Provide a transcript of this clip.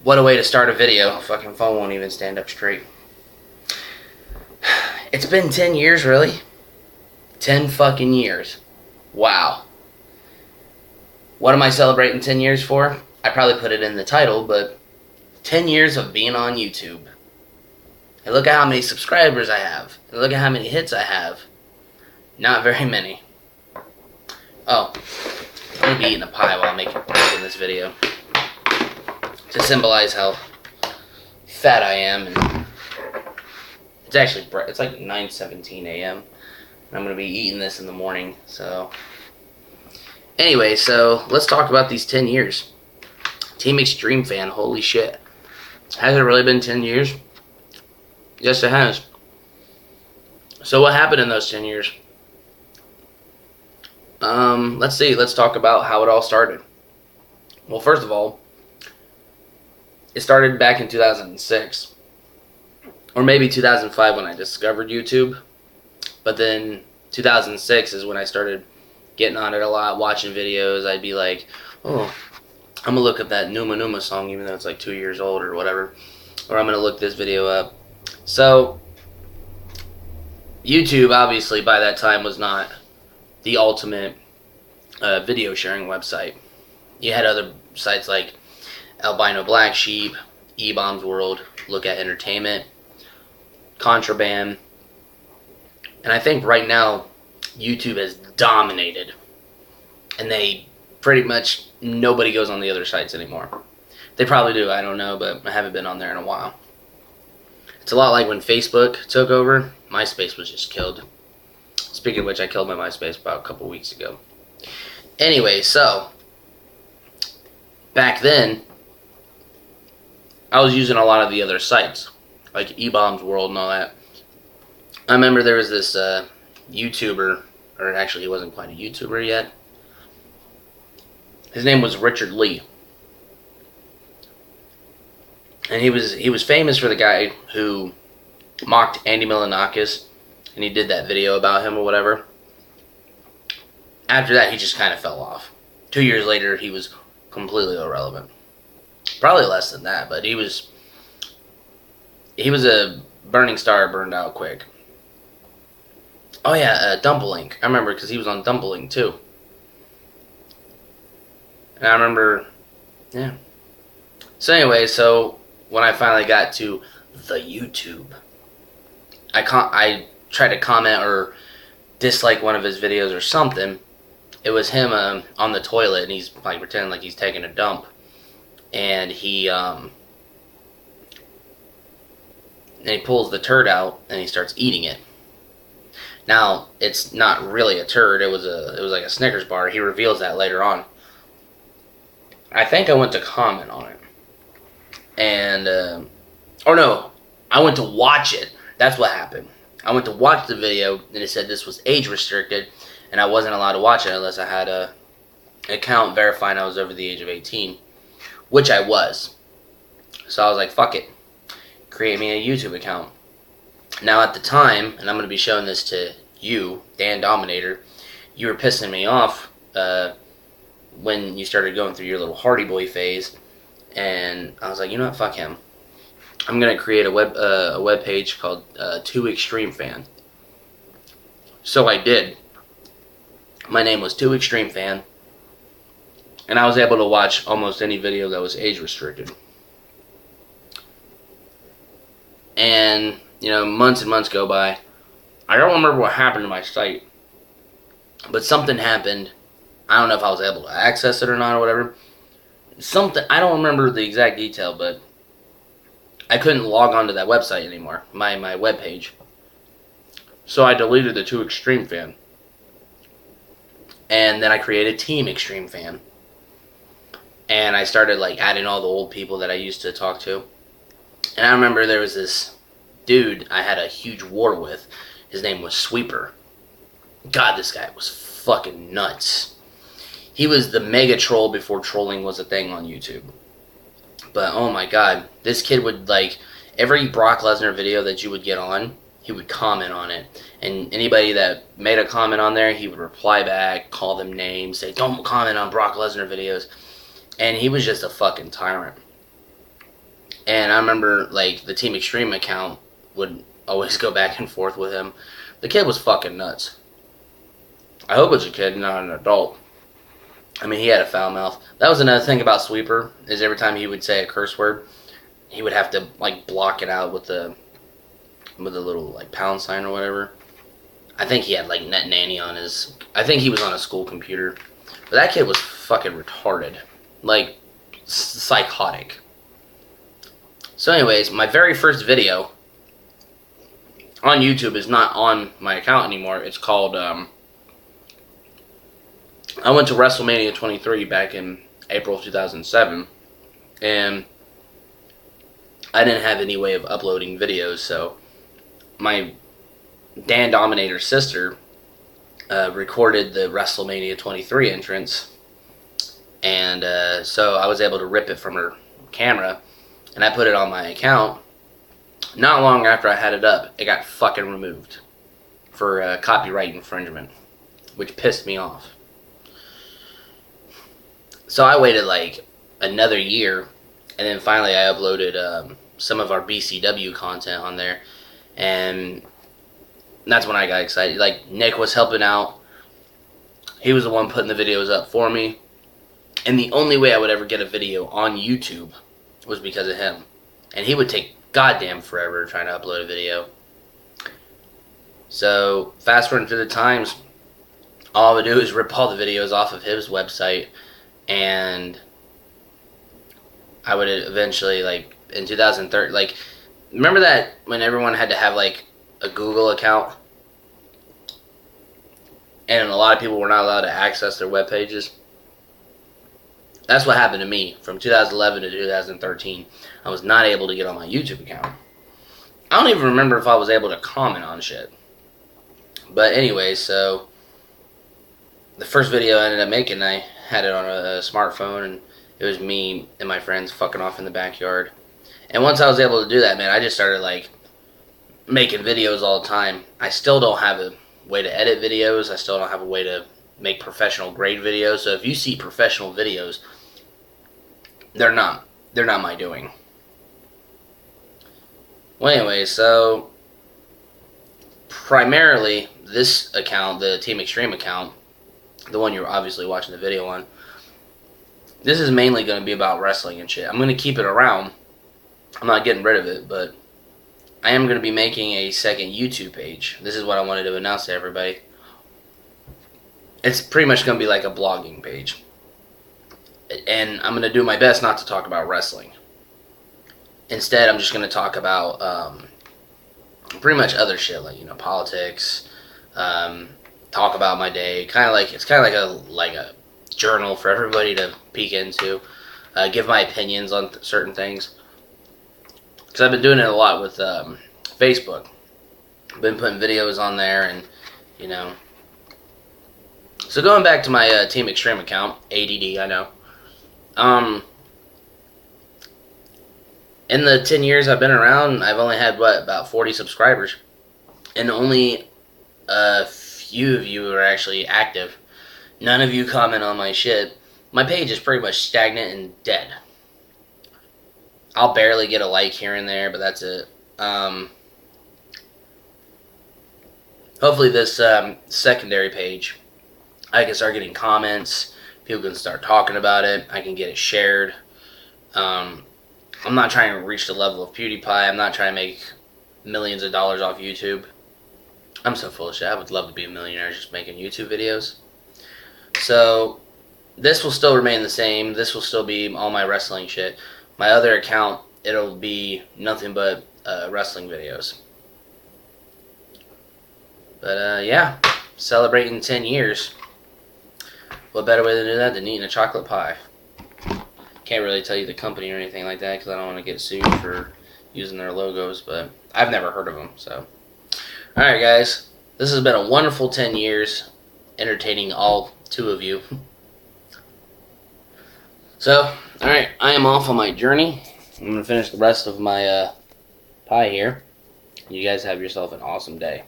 What a way to start a video. Fucking phone won't even stand up straight. It's been 10 years, really? 10 fucking years. Wow. What am I celebrating 10 years for? I probably put it in the title, but 10 years of being on YouTube. And look at how many subscribers I have. And look at how many hits I have. Not very many. Oh, I'm going to be eating a pie while I'm making this video. To symbolize how fat I am. And it's actually, it's like 9:17 a.m. And I'm going to be eating this in the morning. So, anyway, so let's talk about these 10 years. Team Extreme fan, holy shit. Has it really been 10 years? Yes, it has. So what happened in those 10 years? Let's see. Let's talk about how it all started. Well, first of all, it started back in 2006. Or maybe 2005 when I discovered YouTube. But then 2006 is when I started getting on it a lot, watching videos. I'd be like, oh, I'm going to look up that Numa Numa song even though it's like 2 years old or whatever. Or I'm going to look this video up. So, YouTube obviously by that time was not the ultimate video sharing website. You had other sites like Albino Black Sheep, E-Bombs World, Look at Entertainment, Contraband. And I think right now YouTube has dominated. And they pretty much, nobody goes on the other sites anymore. They probably do, I don't know, but I haven't been on there in a while. It's a lot like when Facebook took over. MySpace was just killed. Speaking of which, I killed my MySpace about a couple weeks ago. Anyway, so back then, I was using a lot of the other sites, like E-Bombs World and all that. I remember there was this YouTuber, or actually he wasn't quite a YouTuber yet. His name was Richard Lee. And he was famous for the guy who mocked Andy Milonakis, and he did that video about him or whatever. After that, he just kind of fell off. 2 years later, he was completely irrelevant. Probably less than that, but he was a burning star, burned out quick. Oh yeah, Dumplink. I remember because he was on Dumplink too. And I remember, yeah. So anyway, so when I finally got to the YouTube, I tried to comment or dislike one of his videos or something. It was him on the toilet, and he's like pretending like he's taking a dump, and he pulls the turd out and he starts eating it. Now it's not really a turd. It was like a Snickers bar. He reveals that later on. I think I went to comment on it. And, or no, I went to watch it. That's what happened. I went to watch the video, and it said this was age restricted, and I wasn't allowed to watch it unless I had an account verifying I was over the age of 18, which I was. So I was like, fuck it. Create me a YouTube account. Now at the time, and I'm going to be showing this to you, Dan Dominator, you were pissing me off when you started going through your little Hardy Boy phase. And I was like, you know what, fuck him. I'm going to create a web page called 2 Extreme Fan. So I did. My name was 2 Extreme Fan. And I was able to watch almost any video that was age restricted. And, you know, months and months go by. I don't remember what happened to my site. But something happened. I don't know if I was able to access it or not or whatever. Something, I don't remember the exact detail, but I couldn't log on to that website anymore, my web page. So I deleted the 2 Extreme Fan. And then I created Team Extreme Fan. And I started like adding all the old people that I used to talk to. And I remember there was this dude I had a huge war with. His name was Sweeper. God, this guy was fucking nuts. He was the mega troll before trolling was a thing on YouTube. But oh my god, this kid would like, every Brock Lesnar video that you would get on, he would comment on it. And anybody that made a comment on there, he would reply back, call them names, say, don't comment on Brock Lesnar videos. And he was just a fucking tyrant. And I remember, like, the Team Extreme account would always go back and forth with him. The kid was fucking nuts. I hope it's a kid, not an adult. I mean, he had a foul mouth. That was another thing about Sweeper, is every time he would say a curse word, he would have to, like, block it out with the little, like, pound sign or whatever. I think he had, like, Net Nanny on his... I think he was on a school computer. But that kid was fucking retarded. Like, psychotic. So anyways, my very first video on YouTube is not on my account anymore. It's called, I went to WrestleMania 23 back in April of 2007. And I didn't have any way of uploading videos, so my Dan Dominator's sister recorded the WrestleMania 23 entrance, and so I was able to rip it from her camera, and I put it on my account. Not long after I had it up, it got fucking removed for copyright infringement, which pissed me off. So I waited like another year, and then finally I uploaded some of our BCW content on there, and that's when I got excited. Like, Nick was helping out. He was the one putting the videos up for me. And the only way I would ever get a video on YouTube was because of him. And he would take goddamn forever trying to upload a video. So, fast forward through the times, all I would do is rip all the videos off of his website. And I would eventually, like, in 2013, like, remember that when everyone had to have, like, a Google account, and a lot of people were not allowed to access their web pages? That's what happened to me from 2011 to 2013. I was not able to get on my YouTube account. I don't even remember if I was able to comment on shit. But anyway, so the first video I ended up making, I had it on a smartphone, and it was me and my friends fucking off in the backyard. And once I was able to do that, man, I just started, like, making videos all the time. I still don't have a way to edit videos. I still don't have a way to make professional grade videos. So if you see professional videos, they're not my doing. Well, anyway, so primarily this account, the Team Extreme account, the one you're obviously watching the video on, this is mainly going to be about wrestling and shit. I'm going to keep it around. I'm not getting rid of it, but I am going to be making a second YouTube page. This is what I wanted to announce to everybody. It's pretty much going to be like a blogging page. And I'm going to do my best not to talk about wrestling. Instead, I'm just going to talk about pretty much other shit, like, you know, politics, talk about my day. It's kind of like a journal for everybody to peek into, give my opinions on certain things. Because I've been doing it a lot with Facebook. I've been putting videos on there, and, you know. So going back to my Team Extreme account, ADD, I know. In the 10 years I've been around, I've only had, about 40 subscribers. And only a few of you are actually active. None of you comment on my shit. My page is pretty much stagnant and dead. I'll barely get a like here and there, but that's it. Hopefully this secondary page, I can start getting comments. People can start talking about it. I can get it shared. I'm not trying to reach the level of PewDiePie. I'm not trying to make millions of dollars off YouTube. I'm so full of shit. I would love to be a millionaire just making YouTube videos. So this will still remain the same. This will still be all my wrestling shit. My other account, it'll be nothing but wrestling videos. But yeah, celebrating 10 years. What better way to do that than eating a chocolate pie? Can't really tell you the company or anything like that because I don't want to get sued for using their logos, but I've never heard of them, so. Alright guys, this has been a wonderful 10 years entertaining all two of you. So, alright, I am off on my journey. I'm going to finish the rest of my pie here. You guys have yourself an awesome day.